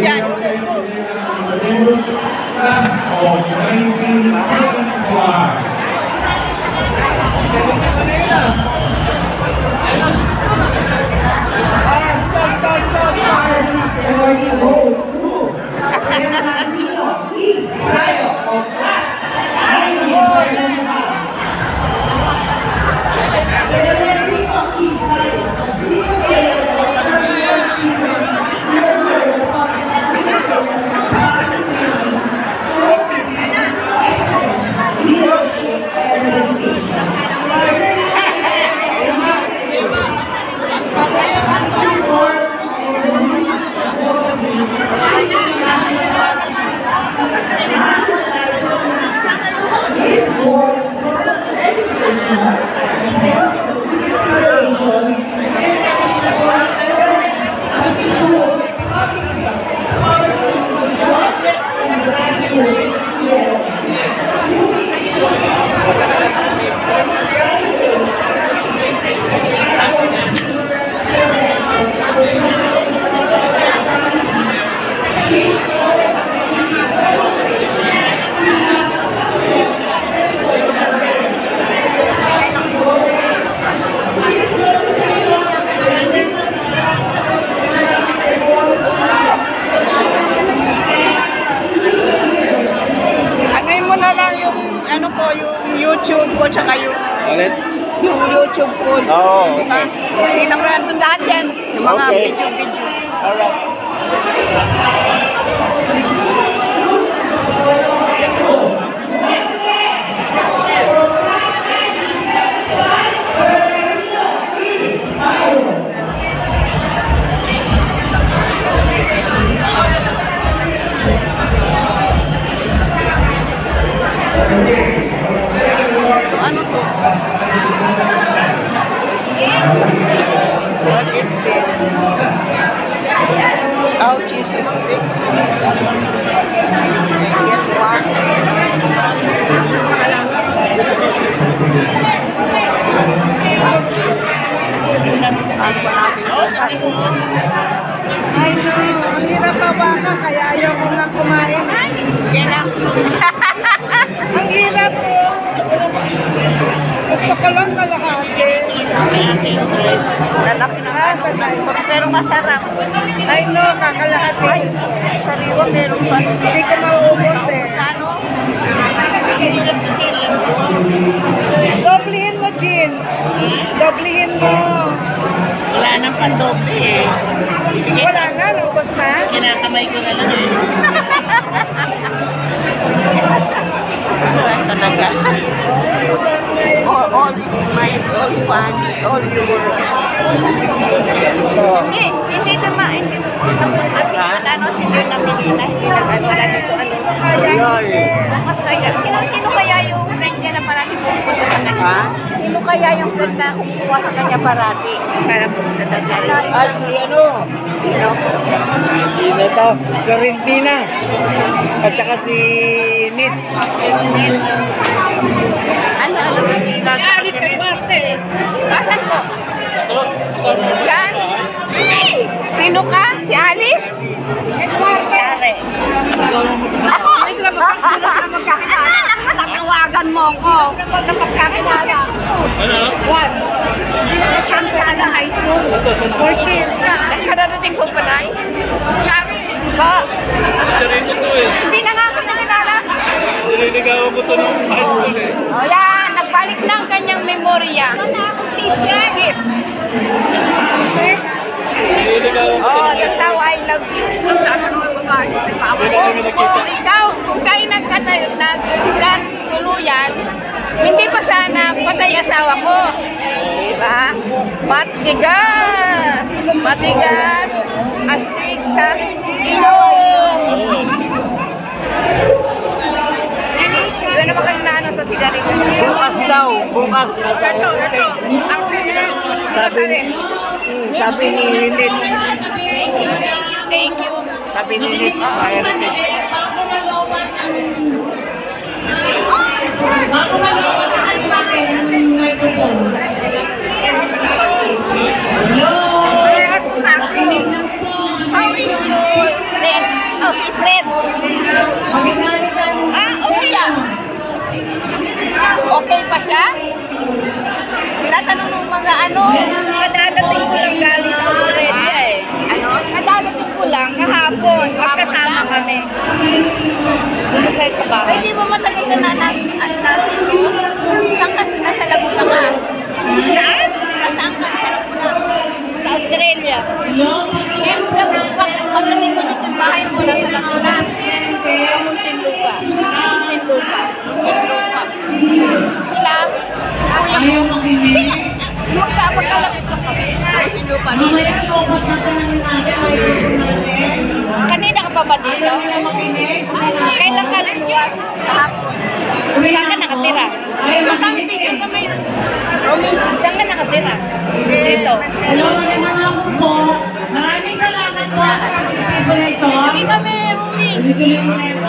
dyan. Class of 1975. Ano po yung YouTube ko tsaka yung YouTube ko. Oo. Diba? Kita ko na doon lahat yan. Yung mga video. Alright. Ano to? What is this? Oh, cheese sticks. Get one. Ano ba natin? Ay no, ang hirap baka kaya ayaw ko na kumain. Yan lang. Ang hirap po. Gusto ko lang kalahati. Lalaki na ano. Pero masarap. Ay no, kakalahati. Ay, sariwa meron pa. Hindi ko maubos eh. Ano? Doblihin mo, Jean. Doblihin mo. Wala nang pandoble eh. Wala na, naubos na. Kinakamay ko na lang eh. Wala talaga. All is nice, all funny, all humorous. Hindi naman. Ano sila na Menina, hindi nag-ano na dito. Bukas kaya. Sino kaya yung friend niya na parati pupunta sa kanya? Sino kaya yung friend na kukuha sa kanya parati? Para pupunta sa kanya. Si ano? Sino? Sino to? Florentina. At saka si Nitz. Nitz. Ano ang ginagawa si Nitz? Asan po? Yan? Sino ka? Si Alice? Yari. Ako? Tatawagan mo ko. Napagkakinala. Ano? One. Champion na high school. 4 years na. Kadadating po pa na? Yari. Ba? Charito to eh. Hindi na nga ako nakilala. Nililigawan ko to nung high school eh. O yan, nagbalik na ang kanyang memorya. T-shirt. Yes. Nililigawan ko to Oh, nung high that's how I love you. Kung tayo nagkatuluyan, hindi pa sana patay asawa ko. Diba? Matigas, astig sa ilong. Yun naman kasi naano sa sigarilyo. Bukas daw. Bukas. Nasa hotel. Sabi ni Nitz. Thank you. Sabi ni Nitz. Bago mag-open na ano natin ang microphone. Hello! How is your friend? kuya? Pagdating mo dito yung bahay mo, nasa Laguna. Sa Muntinlupa. Muntinlupa. Sila, si kuya Ayaw mo. makinig. Magkalapit lang kami. Muntinlupa. Mamaya, lobat na tanan natin. Microphone natin. Kanina ka pa ba dito? Ayaw makinig. Kailan ka luwas? Kahapon. Saan ka nakatira? Saan ka nakatira? Dito. Hello, magandang hapon po. Maraming salamat po sa pagkakita po na ito. Hindi kami, Rumi. Tuloy-tuloy mo na ito.